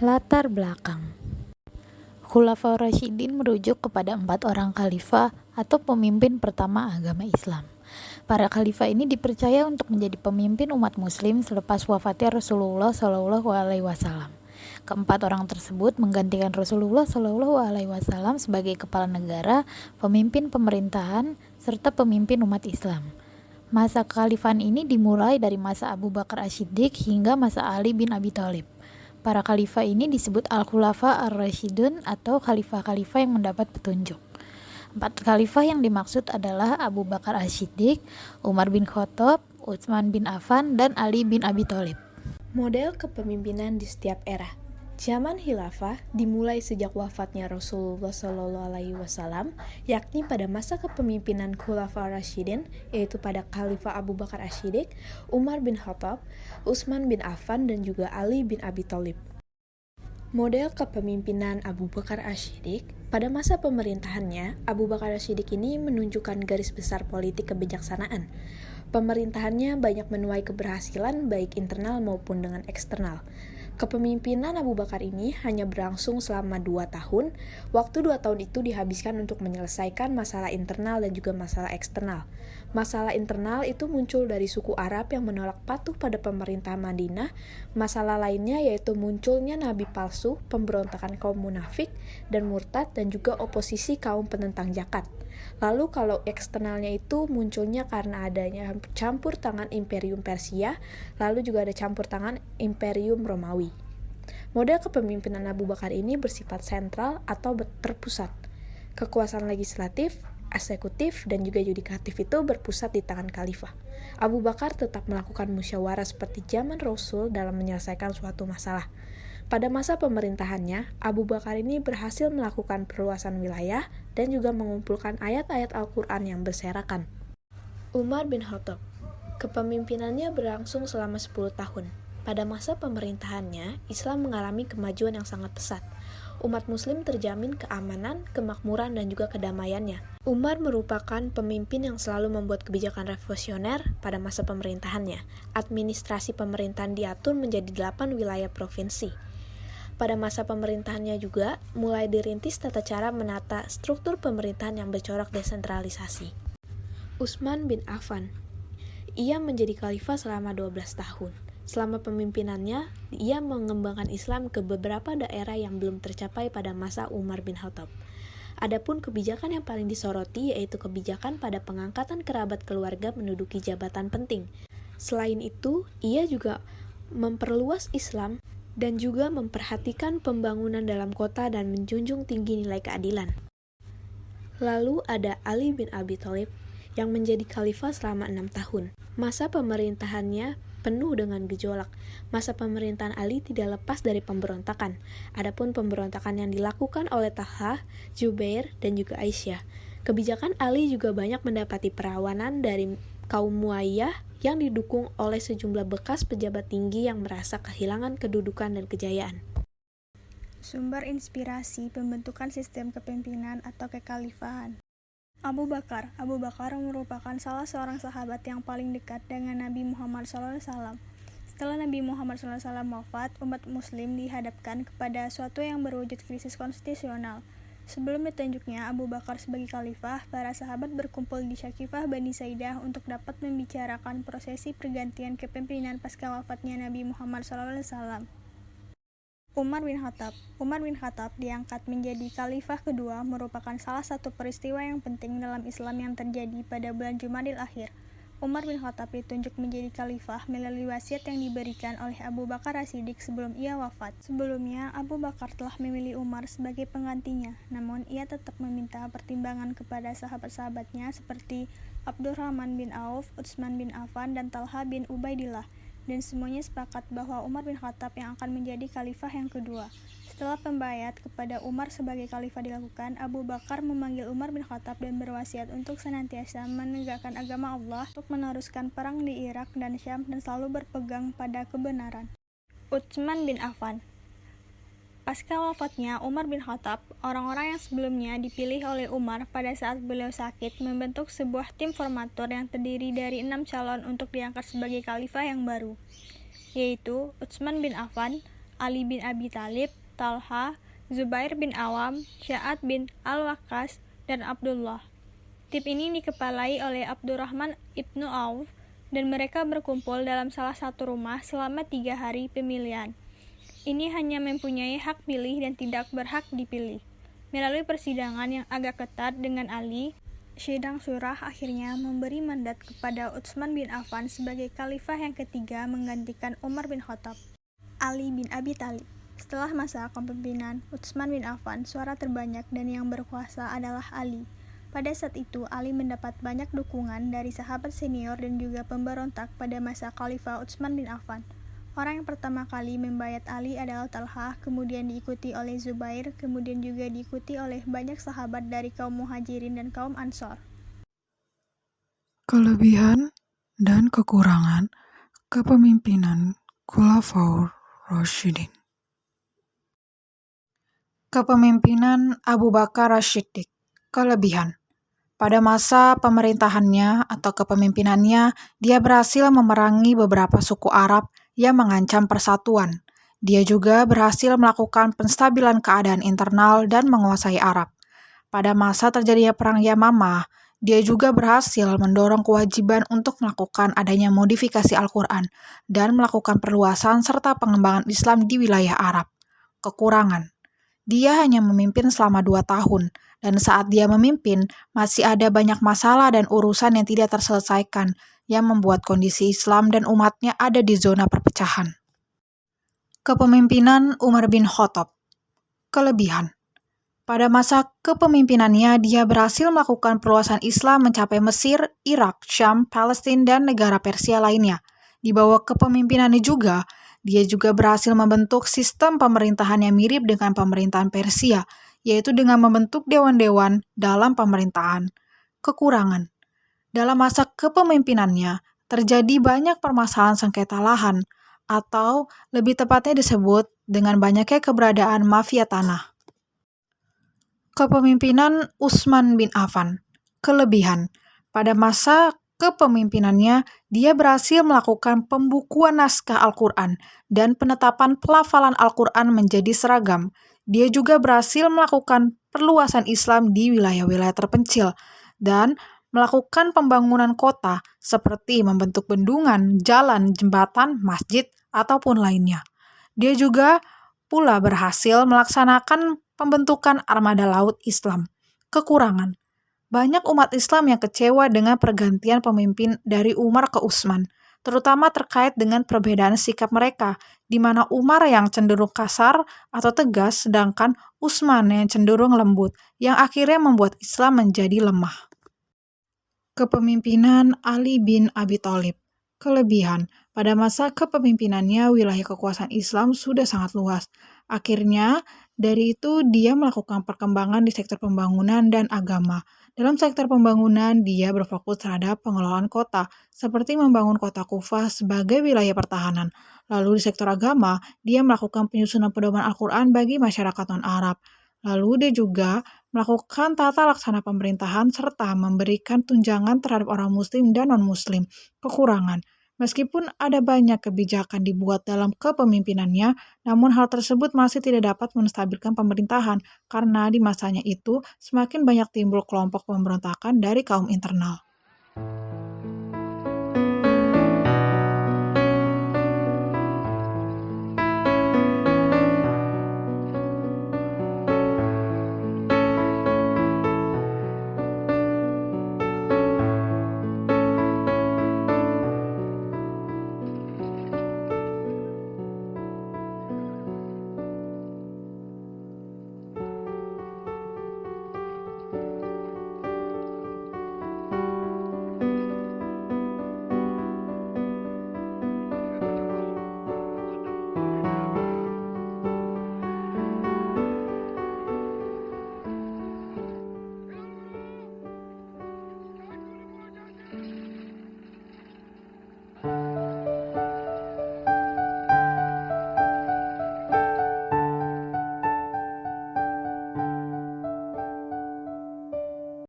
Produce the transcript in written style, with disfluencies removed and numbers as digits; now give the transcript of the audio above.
Latar belakang Khulafaur Rasyidin merujuk kepada 4 orang khalifah atau pemimpin pertama agama Islam. Para khalifah ini dipercaya untuk menjadi pemimpin umat muslim selepas wafatnya Rasulullah SAW. Keempat orang tersebut menggantikan Rasulullah SAW sebagai kepala negara, pemimpin pemerintahan, serta pemimpin umat Islam. Masa kekhalifahan ini dimulai dari masa Abu Bakar As-Siddiq hingga masa Ali bin Abi Thalib. Para khalifah ini disebut Al-Khulafa Ar-Rasyidun atau khalifah-khalifah yang mendapat petunjuk. 4 khalifah yang dimaksud adalah Abu Bakar As-Siddiq, Umar bin Khattab, Utsman bin Affan, dan Ali bin Abi Thalib. Model kepemimpinan di setiap era. Zaman khilafah dimulai sejak wafatnya Rasulullah SAW, yakni pada masa kepemimpinan Khulafaur Rasyidin, yaitu pada Khalifah Abu Bakar As-Siddiq, Umar bin Khattab, Utsman bin Affan, dan juga Ali bin Abi Thalib. Model kepemimpinan Abu Bakar As-Siddiq. Pada masa pemerintahannya, Abu Bakar As-Siddiq ini menunjukkan garis besar politik kebijaksanaan. Pemerintahannya banyak menuai keberhasilan baik internal maupun dengan eksternal. Kepemimpinan Abu Bakar ini hanya berlangsung selama 2 tahun. Waktu 2 tahun itu dihabiskan untuk menyelesaikan masalah internal dan juga masalah eksternal. Masalah internal itu muncul dari suku Arab yang menolak patuh pada pemerintah Madinah. Masalah lainnya yaitu munculnya nabi palsu, pemberontakan kaum munafik dan murtad, dan juga oposisi kaum penentang zakat. Lalu kalau eksternalnya itu munculnya karena adanya campur tangan Imperium Persia, lalu juga ada campur tangan Imperium Romawi. Model kepemimpinan Abu Bakar ini bersifat sentral atau terpusat. Kekuasaan legislatif, eksekutif, dan juga yudikatif itu berpusat di tangan khalifah. Abu Bakar tetap melakukan musyawarah seperti zaman Rasul dalam menyelesaikan suatu masalah. Pada masa pemerintahannya, Abu Bakar ini berhasil melakukan perluasan wilayah dan juga mengumpulkan ayat-ayat Al-Quran yang berserakan. Umar bin Khattab. Kepemimpinannya berlangsung selama 10 tahun. Pada masa pemerintahannya, Islam mengalami kemajuan yang sangat pesat. Umat muslim terjamin keamanan, kemakmuran, dan juga kedamaiannya. Umar merupakan pemimpin yang selalu membuat kebijakan revolusioner pada masa pemerintahannya. Administrasi pemerintahan diatur menjadi 8 wilayah provinsi. Pada masa pemerintahannya juga, mulai dirintis tata cara menata struktur pemerintahan yang bercorak desentralisasi. Utsman bin Affan. Ia menjadi khalifah selama 12 tahun. Selama pemimpinannya, ia mengembangkan Islam ke beberapa daerah yang belum tercapai pada masa Umar bin Khattab. Adapun kebijakan yang paling disoroti yaitu kebijakan pada pengangkatan kerabat keluarga menduduki jabatan penting. Selain itu, ia juga memperluas Islam dan juga memperhatikan pembangunan dalam kota dan menjunjung tinggi nilai keadilan. Lalu ada Ali bin Abi Thalib yang menjadi khalifah selama 6 tahun. Masa pemerintahannya penuh dengan gejolak. Masa pemerintahan Ali tidak lepas dari pemberontakan. Adapun pemberontakan yang dilakukan oleh Talha, Zubair, dan juga Aisyah. Kebijakan Ali juga banyak mendapati perlawanan dari kaum Muayyah yang didukung oleh sejumlah bekas pejabat tinggi yang merasa kehilangan kedudukan dan kejayaan. Sumber inspirasi pembentukan sistem kepemimpinan atau kekhalifahan. Abu Bakar merupakan salah seorang sahabat yang paling dekat dengan Nabi Muhammad SAW. Setelah Nabi Muhammad SAW wafat, umat muslim dihadapkan kepada suatu yang berwujud krisis konstitusional. Sebelum ditunjuknya Abu Bakar sebagai khalifah, para sahabat berkumpul di Syakifah Bani Saidah untuk dapat membicarakan prosesi pergantian kepemimpinan pasca wafatnya Nabi Muhammad SAW. Umar bin Khattab diangkat menjadi khalifah kedua merupakan salah satu peristiwa yang penting dalam Islam yang terjadi pada bulan Jumadil Akhir. Umar bin Khattab ditunjuk menjadi khalifah melalui wasiat yang diberikan oleh Abu Bakar As-Siddiq sebelum ia wafat. Sebelumnya, Abu Bakar telah memilih Umar sebagai penggantinya, namun ia tetap meminta pertimbangan kepada sahabat-sahabatnya seperti Abdurrahman bin Auf, Utsman bin Affan, dan Talha bin Ubaidillah, dan semuanya sepakat bahwa Umar bin Khattab yang akan menjadi khalifah yang kedua. Setelah pembayat kepada Umar sebagai khalifah dilakukan, Abu Bakar memanggil Umar bin Khattab dan berwasiat untuk senantiasa menegakkan agama Allah, untuk meneruskan perang di Irak dan Syam dan selalu berpegang pada kebenaran. Utsman bin Affan. Pasca wafatnya Umar bin Khattab, orang-orang yang sebelumnya dipilih oleh Umar pada saat beliau sakit membentuk sebuah tim formatur yang terdiri dari 6 calon untuk diangkat sebagai khalifah yang baru, yaitu Utsman bin Affan, Ali bin Abi Thalib, Talha, Zubair bin Awam, Sya'ad bin Al-Waqqas, dan Abdullah. Tim ini dikepalai oleh Abdurrahman ibnu Auf, dan mereka berkumpul dalam salah satu rumah selama 3 hari pemilihan. Ini hanya mempunyai hak pilih dan tidak berhak dipilih. Melalui persidangan yang agak ketat dengan Ali, Syedang Surah akhirnya memberi mandat kepada Utsman bin Affan sebagai khalifah yang ketiga menggantikan Umar bin Khattab. Ali bin Abi Thalib. Setelah masa kepemimpinan Utsman bin Affan, suara terbanyak dan yang berkuasa adalah Ali. Pada saat itu, Ali mendapat banyak dukungan dari sahabat senior dan juga pemberontak pada masa Khalifah Utsman bin Affan. Orang yang pertama kali membayat Ali adalah Talha, kemudian diikuti oleh Zubair, kemudian juga diikuti oleh banyak sahabat dari kaum Muhajirin dan kaum Ansor. Kelebihan dan kekurangan kepemimpinan Khulafaur Rasyidin. Kepemimpinan Abu Bakar As-Siddiq. Kelebihan. Pada masa pemerintahannya atau kepemimpinannya, dia berhasil memerangi beberapa suku Arab yang mengancam persatuan. Dia juga berhasil melakukan penstabilan keadaan internal dan menguasai Arab. Pada masa terjadinya Perang Yamamah, dia juga berhasil mendorong kewajiban untuk melakukan adanya modifikasi Al-Quran dan melakukan perluasan serta pengembangan Islam di wilayah Arab. Kekurangan. Dia hanya memimpin selama 2 tahun, dan saat dia memimpin, masih ada banyak masalah dan urusan yang tidak terselesaikan, yang membuat kondisi Islam dan umatnya ada di zona perpecahan. Kepemimpinan Umar bin Khattab. Kelebihan. Pada masa kepemimpinannya, dia berhasil melakukan perluasan Islam mencapai Mesir, Irak, Syam, Palestina, dan negara Persia lainnya. Di bawah kepemimpinannya juga, dia juga berhasil membentuk sistem pemerintahan yang mirip dengan pemerintahan Persia, yaitu dengan membentuk dewan-dewan dalam pemerintahan. Kekurangan. Dalam masa kepemimpinannya, terjadi banyak permasalahan sengketa lahan, atau lebih tepatnya disebut dengan banyaknya keberadaan mafia tanah. Kepemimpinan Utsman bin Affan. Kelebihan. Pada masa kepemimpinannya, dia berhasil melakukan pembukuan naskah Al-Quran dan penetapan pelafalan Al-Quran menjadi seragam. Dia juga berhasil melakukan perluasan Islam di wilayah-wilayah terpencil dan melakukan pembangunan kota seperti membentuk bendungan, jalan, jembatan, masjid, ataupun lainnya. Dia juga pula berhasil melaksanakan pembentukan armada laut Islam. Kekurangan. Banyak umat Islam yang kecewa dengan pergantian pemimpin dari Umar ke Utsman, terutama terkait dengan perbedaan sikap mereka, di mana Umar yang cenderung kasar atau tegas, sedangkan Utsman yang cenderung lembut, yang akhirnya membuat Islam menjadi lemah. Kepemimpinan Ali bin Abi Thalib. Kelebihan. Pada masa kepemimpinannya, wilayah kekuasaan Islam sudah sangat luas. Akhirnya, dari itu dia melakukan perkembangan di sektor pembangunan dan agama. Dalam sektor pembangunan, dia berfokus terhadap pengelolaan kota, seperti membangun kota Kufah sebagai wilayah pertahanan. Lalu di sektor agama, dia melakukan penyusunan pedoman Al-Quran bagi masyarakat non-Arab. Lalu dia juga melakukan tata laksana pemerintahan serta memberikan tunjangan terhadap orang muslim dan non-muslim. Kekurangan. Meskipun ada banyak kebijakan dibuat dalam kepemimpinannya, namun hal tersebut masih tidak dapat menstabilkan pemerintahan karena di masanya itu semakin banyak timbul kelompok pemberontakan dari kaum internal.